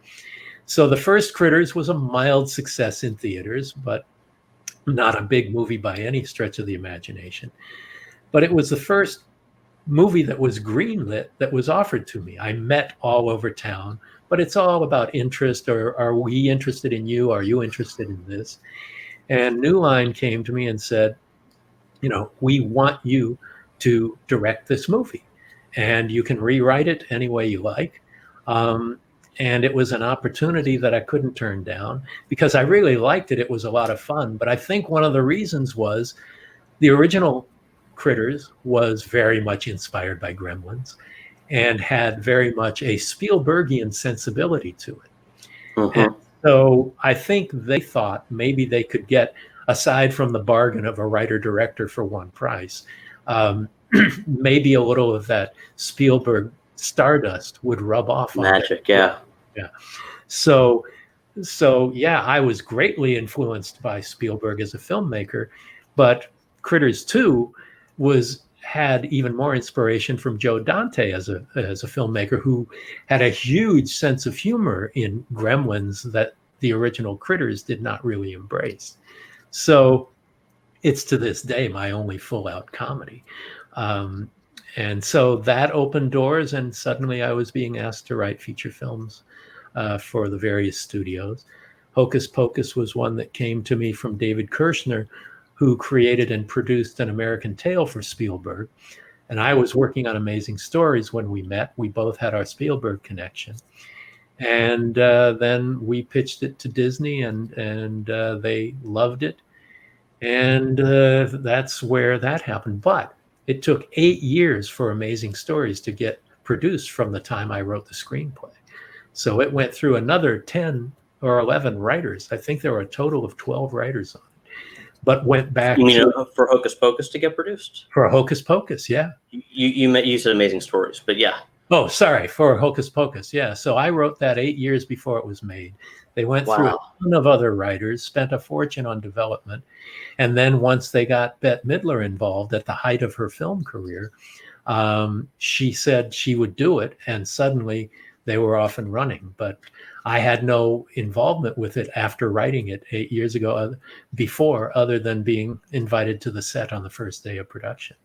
So the first Critters was a mild success in theaters, but not a big movie by any stretch of the imagination. But it was the first movie that was greenlit that was offered to me. I met all over town, but it's all about interest. Or are we interested in you? Are you interested in this? And New Line came to me and said, we want you to direct this movie, and you can rewrite it any way you like. And it was an opportunity that I couldn't turn down because I really liked it. It was a lot of fun. But I think one of the reasons was the original Critters was very much inspired by Gremlins and had very much a Spielbergian sensibility to it. And so I think they thought maybe they could get, aside from the bargain of a writer-director for one price, maybe a little of that Spielberg stardust would rub off on magic. Yeah. So yeah, I was greatly influenced by Spielberg as a filmmaker, but Critters 2 had even more inspiration from Joe Dante as a filmmaker, who had a huge sense of humor in Gremlins that the original Critters did not really embrace. So it's to this day my only full-out comedy. And so that opened doors, and suddenly I was being asked to write feature films for the various studios. Hocus Pocus was one that came to me from David Kirshner, who created and produced An American Tail for Spielberg. And I was working on Amazing Stories when we met. We both had our Spielberg connection. And then we pitched it to Disney, and they loved it. And that's where that happened. But it took 8 years for Amazing Stories to get produced from the time I wrote the screenplay. So it went through another 10 or 11 writers. I think there were a total of 12 writers on it. But went back for Hocus Pocus to get produced? For Hocus Pocus, yeah. You said Amazing Stories, but yeah. Oh, sorry, for Hocus Pocus, yeah. So I wrote that 8 years before it was made. They went through a ton of other writers, spent a fortune on development. And then once they got Bette Midler involved at the height of her film career, She said she would do it, and suddenly they were off and running. But I had no involvement with it after writing it 8 years ago, before, other than being invited to the set on the first day of production.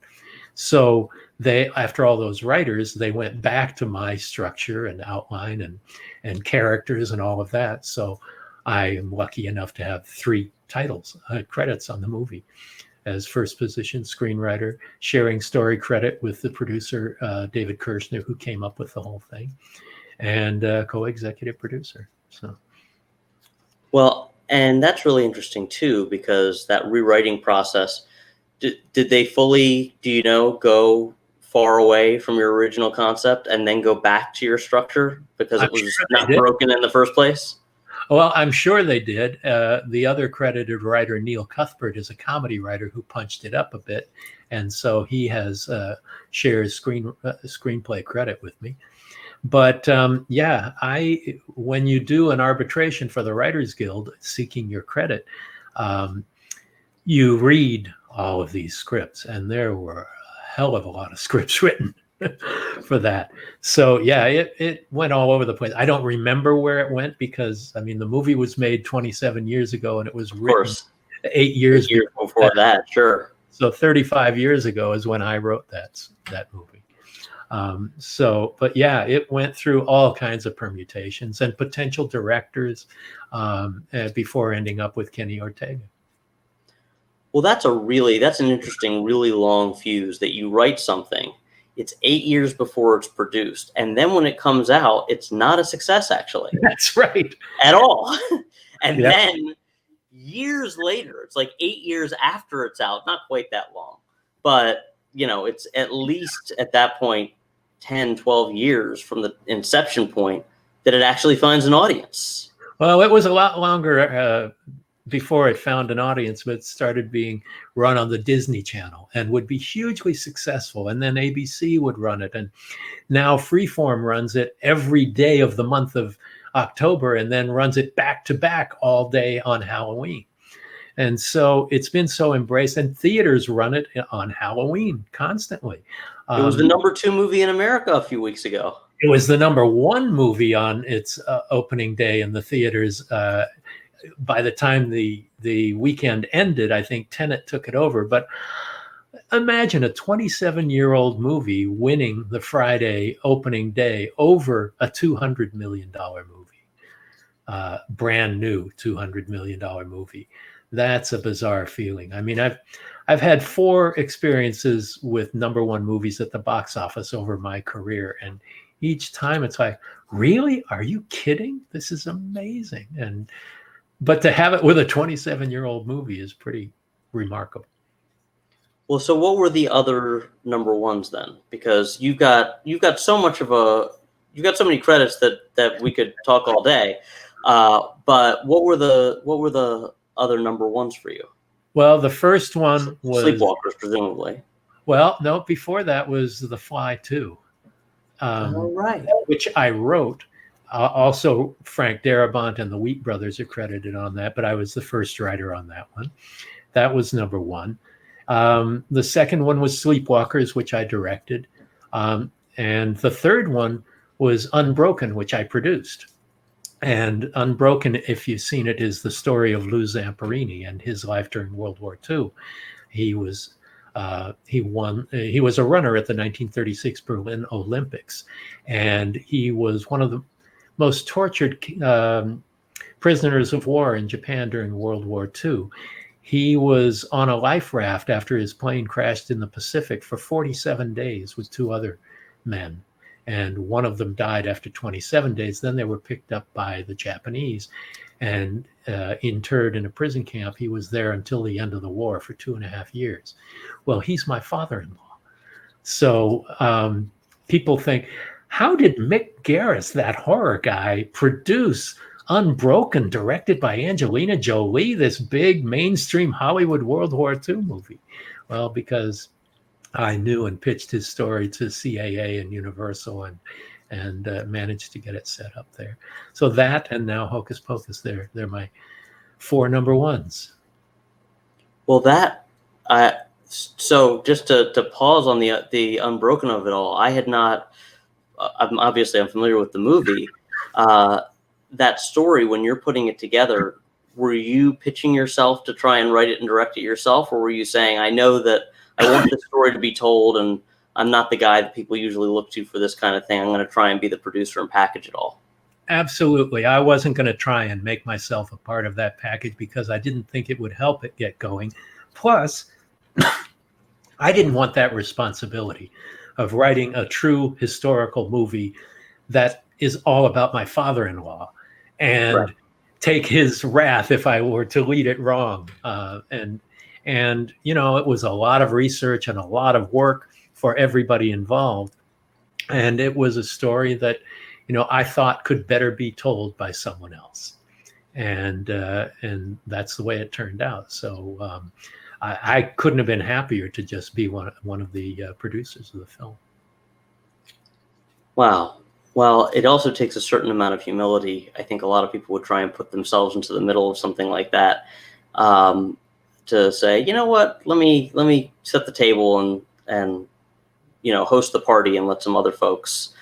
So they, after all those writers, they went back to my structure and outline and characters and all of that. So I am lucky enough to have 3 titles, credits on the movie, as first position screenwriter, sharing story credit with the producer, David Kirshner, who came up with the whole thing, and co-executive producer. So, Well, and that's really interesting too, because that rewriting process, did they fully, do you know, go far away from your original concept and then go back to your structure because it was not broken in the first place? Well, I'm sure they did. The other credited writer, Neil Cuthbert, is a comedy writer who punched it up a bit, and so he has shares screenplay credit with me. But yeah, when you do an arbitration for the Writers Guild seeking your credit, you read all of these scripts, and there were a hell of a lot of scripts written for that. So yeah, it went all over the place. I don't remember where it went because, I mean, the movie was made 27 years ago and it was written 8 years before that. Sure. So 35 years ago is when I wrote that movie. But yeah, it went through all kinds of permutations and potential directors before ending up with Kenny Ortega. Well, that's an interesting, really long fuse that you write something. It's 8 years before it's produced. And then when it comes out, it's not a success, actually. That's right. At all. And then years later, it's like 8 years after it's out, not quite that long, but it's at least at that point, 10, 12 years from the inception point that it actually finds an audience. Well, it was a lot longer before it found an audience, but it started being run on the Disney Channel and would be hugely successful. And then ABC would run it. And now Freeform runs it every day of the month of October and then runs it back to back all day on Halloween. And so it's been so embraced, and theaters run it on Halloween constantly. It was the #2 movie in America a few weeks ago. It was the #1 movie on its opening day in the theaters. By the time the weekend ended, I think Tenet took it over. But imagine a 27-year-old movie winning the Friday opening day over a $200 million movie, brand new $200 million movie. That's a bizarre feeling. I mean, I've had 4 experiences with #1 movies at the box office over my career, and each time it's like, really? Are you kidding? This is amazing. But to have it with a 27-year-old movie is pretty remarkable. Well, so what were the other #1s then? Because you've got so many credits that we could talk all day. But what were the other #1s for you? Well, the first one was Sleepwalkers, presumably. Well, no, before that was The Fly 2. All right. Which I wrote. Also, Frank Darabont and the Wheat Brothers are credited on that, but I was the first writer on that one. That was #1. The second one was Sleepwalkers, which I directed. And the third one was Unbroken, which I produced. And Unbroken, if you've seen it, is the story of Lou Zamperini and his life during World War II. He was a runner at the 1936 Berlin Olympics, and he was one of the most tortured prisoners of war in Japan during World War II. He was on a life raft after his plane crashed in the Pacific for 47 days with 2 other men. And one of them died after 27 days. Then they were picked up by the Japanese and interred in a prison camp. He was there until the end of the war for 2.5 years. Well, he's my father-in-law. So people think, how did Mick Garris, that horror guy, produce Unbroken, directed by Angelina Jolie, this big mainstream Hollywood World War II movie? Well, because I knew and pitched his story to CAA and Universal and managed to get it set up there. So that, and now Hocus Pocus, they're my 4 #1s. Well, So just to pause on the Unbroken of it all, I had not. I'm familiar with the movie. That story, when you're putting it together, were you pitching yourself to try and write it and direct it yourself, or were you saying, I know that I want this story to be told, and I'm not the guy that people usually look to for this kind of thing. I'm going to try and be the producer and package it all. Absolutely. I wasn't going to try and make myself a part of that package because I didn't think it would help it get going. Plus, I didn't want that responsibility of writing a true historical movie that is all about my father-in-law and Right. take his wrath if I were to lead it wrong. And it was a lot of research and a lot of work for everybody involved. And it was a story that, I thought could better be told by someone else. And that's the way it turned out. So I couldn't have been happier to just be one of the producers of the film. Wow. Well, it also takes a certain amount of humility. I think a lot of people would try and put themselves into the middle of something like that, to say, you know what, let me set the table and host the party and let some other folks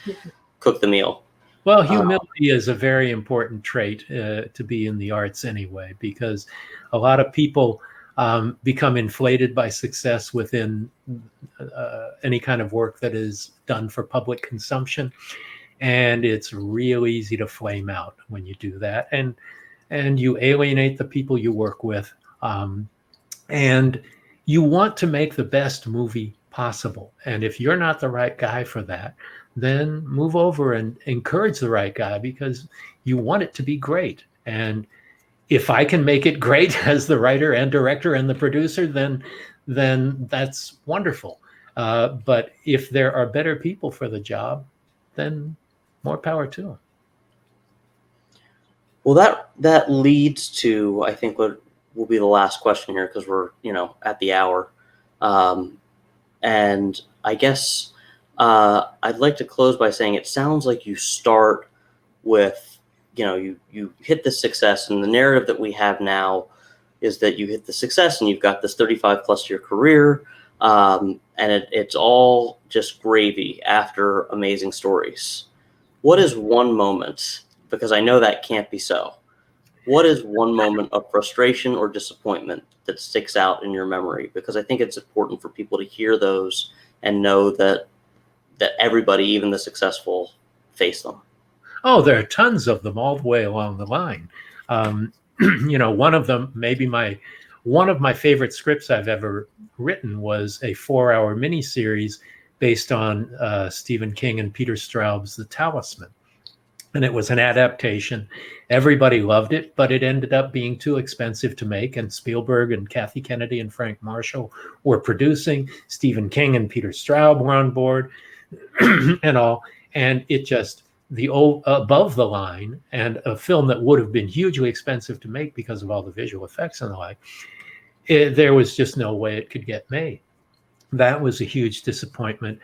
cook the meal. Well, humility is a very important trait to be in the arts anyway, because a lot of people become inflated by success within any kind of work that is done for public consumption. And it's real easy to flame out when you do that. And you alienate the people you work with. And you want to make the best movie possible. And if you're not the right guy for that, then move over and encourage the right guy, because you want it to be great. And if I can make it great as the writer and director and the producer, then that's wonderful. But if there are better people for the job, then more power to them. Well, that leads to, I think, what will be the last question here, because we're at the hour, and I guess I'd like to close by saying it sounds like you start with you hit the success, and the narrative that we have now is that you hit the success and you've got this 35 plus year career, and it's all just gravy after amazing stories. What is one moment, because I know that can't be so, what is one moment of frustration or disappointment that sticks out in your memory? Because I think it's important for people to hear those and know that everybody, even the successful, face them. Oh, there are tons of them all the way along the line. One of them, one of my favorite scripts I've ever written was a 4-hour miniseries based on Stephen King and Peter Straub's The Talisman. And it was an adaptation. Everybody loved it, but it ended up being too expensive to make. And Spielberg and Kathy Kennedy and Frank Marshall were producing. Stephen King and Peter Straub were on board and all. And it just, the old above the line, and a film that would have been hugely expensive to make because of all the visual effects and the like, there was just no way it could get made. That was a huge disappointment.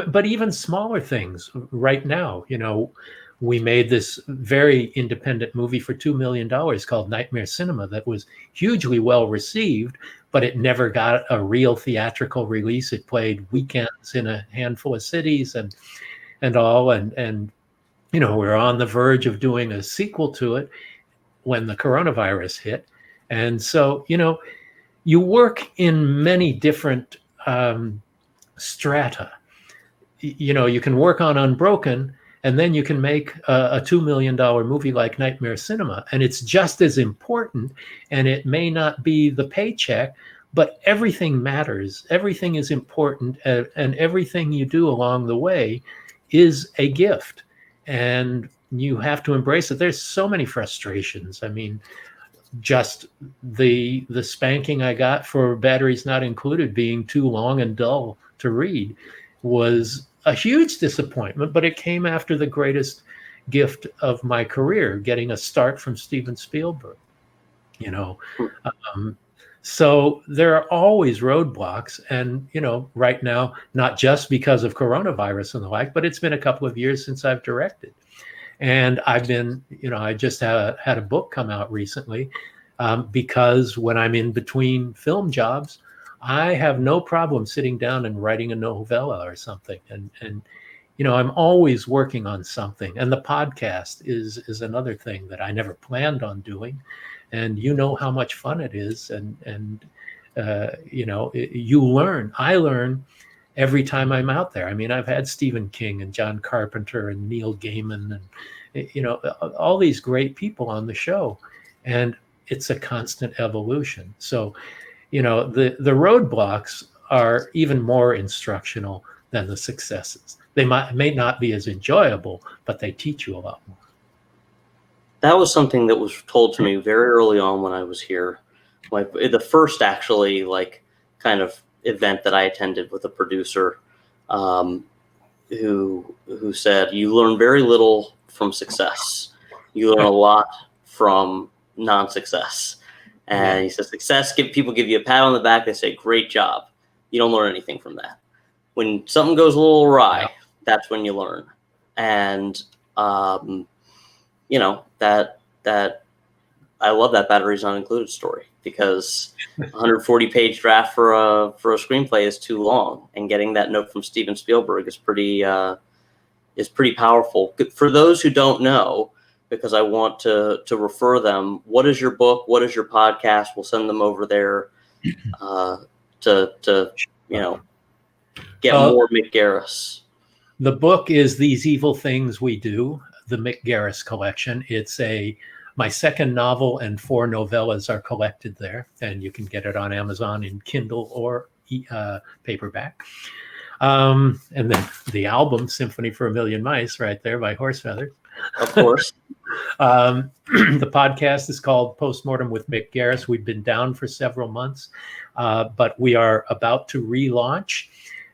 But even smaller things right now, we made this very independent movie for $2 million called Nightmare Cinema that was hugely well received, but it never got a real theatrical release. It played weekends in a handful of cities and all. And we're on the verge of doing a sequel to it when the coronavirus hit. And so, you work in many different strata. You can work on Unbroken, and then you can make a $2 million movie like Nightmare Cinema. And it's just as important, and it may not be the paycheck, but everything matters. Everything is important, and everything you do along the way is a gift. And you have to embrace it. There's so many frustrations. I mean, just the spanking I got for Batteries Not Included being too long and dull to read was a huge disappointment, but it came after the greatest gift of my career, getting a start from Steven Spielberg. So there are always roadblocks, and right now, not just because of coronavirus and the like, but it's been a couple of years since I've directed. And I've been, I just had a book come out recently, because when I'm in between film jobs, I have no problem sitting down and writing a novella or something. And I'm always working on something. And the podcast is another thing that I never planned on doing. And you know how much fun it is. And you learn. I learn every time I'm out there. I mean, I've had Stephen King and John Carpenter and Neil Gaiman and all these great people on the show, and it's a constant evolution. So, the roadblocks are even more instructional than the successes. They may not be as enjoyable, but they teach you a lot more. That was something that was told to me very early on when I was here. The first actually kind of event that I attended with a producer who said, you learn very little from success. You learn a lot from non-success. And he says, people give you a pat on the back. They say, great job. You don't learn anything from that. When something goes a little awry, that's when you learn. And, that I love that Batteries Not Included story, because 140-page draft for a screenplay is too long, and getting that note from Steven Spielberg is pretty powerful. For those who don't know, because I want to refer them, what is your book? What is your podcast? We'll send them over there to get more Mick Garris. The book is These Evil Things We Do, the Mick Garris collection. It's my second novel, and 4 novellas are collected there, and you can get it on Amazon in Kindle or paperback. And then the album, Symphony for a Million Mice, right there by Horsefeathers. Of course. The podcast is called Postmortem with Mick Garris. We've been down for several months, but we are about to relaunch.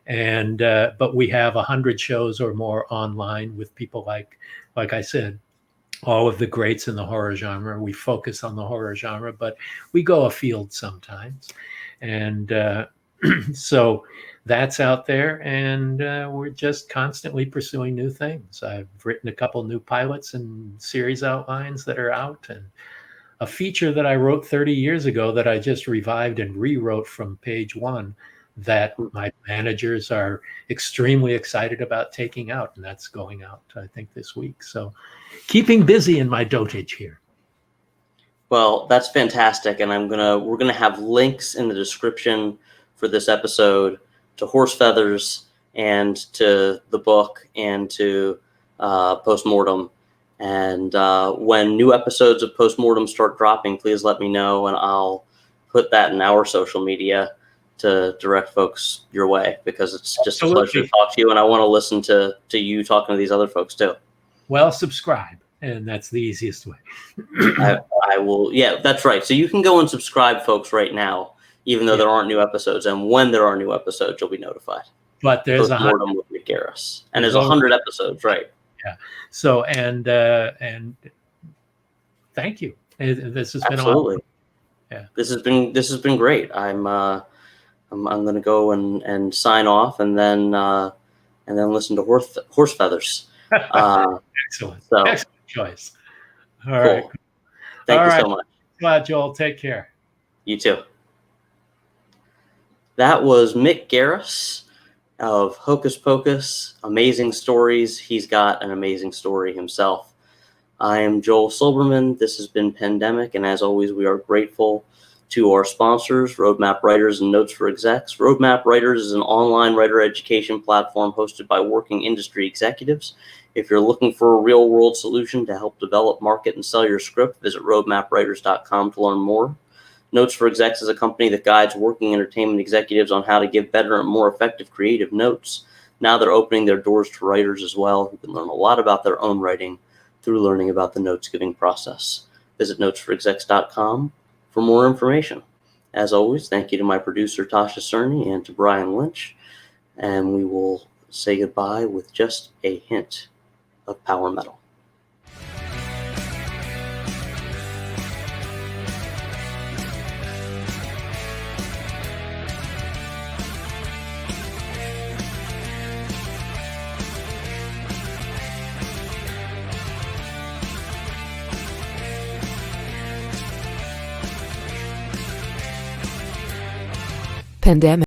And but we have 100 shows or more online with people like I said, all of the greats in the horror genre. We focus on the horror genre, but we go afield sometimes. And so that's out there, and we're just constantly pursuing new things. I've written a couple new pilots and series outlines that are out, and a feature that I wrote 30 years ago that I just revived and rewrote from page 1 that my managers are extremely excited about taking out, and that's going out, I think, this week. So keeping busy in my dotage here. Well, that's fantastic, and we're gonna have links in the description for this episode to Horsefeathers and to the book and to Postmortem. And when new episodes of Postmortem start dropping, please let me know, and I'll put that in our social media to direct folks your way, because it's just a pleasure to talk to you, and I want to listen to you talking to these other folks too. Well, subscribe, and that's the easiest way. I will. Yeah, that's right. So you can go and subscribe, folks, right now, even though there aren't new episodes. And when there are new episodes, you'll be notified. But there's Postmortem with Mick Garris, and there's 100 episodes, right? Yeah. So and thank you. This has been absolutely. Yeah. This has been great. I'm going to go and sign off, and then listen to Horsefeathers. Excellent. Excellent choice. All right. Cool. Thank you so much. Glad, Joel. Take care. You too. That was Mick Garris of Hocus Pocus. Amazing stories. He's got an amazing story himself. I am Joel Silberman. This has been Pandemic, and as always, we are grateful to our sponsors, Roadmap Writers and Notes for Execs. Roadmap Writers is an online writer education platform hosted by working industry executives. If you're looking for a real-world solution to help develop, market, and sell your script, visit roadmapwriters.com to learn more. Notes for Execs is a company that guides working entertainment executives on how to give better and more effective creative notes. Now they're opening their doors to writers as well, who can learn a lot about their own writing through learning about the notes-giving process. Visit notesforexecs.com for more information. As always, thank you to my producer, Tasha Cerny, and to Brian Lynch. And we will say goodbye with just a hint of power metal. Pandemic.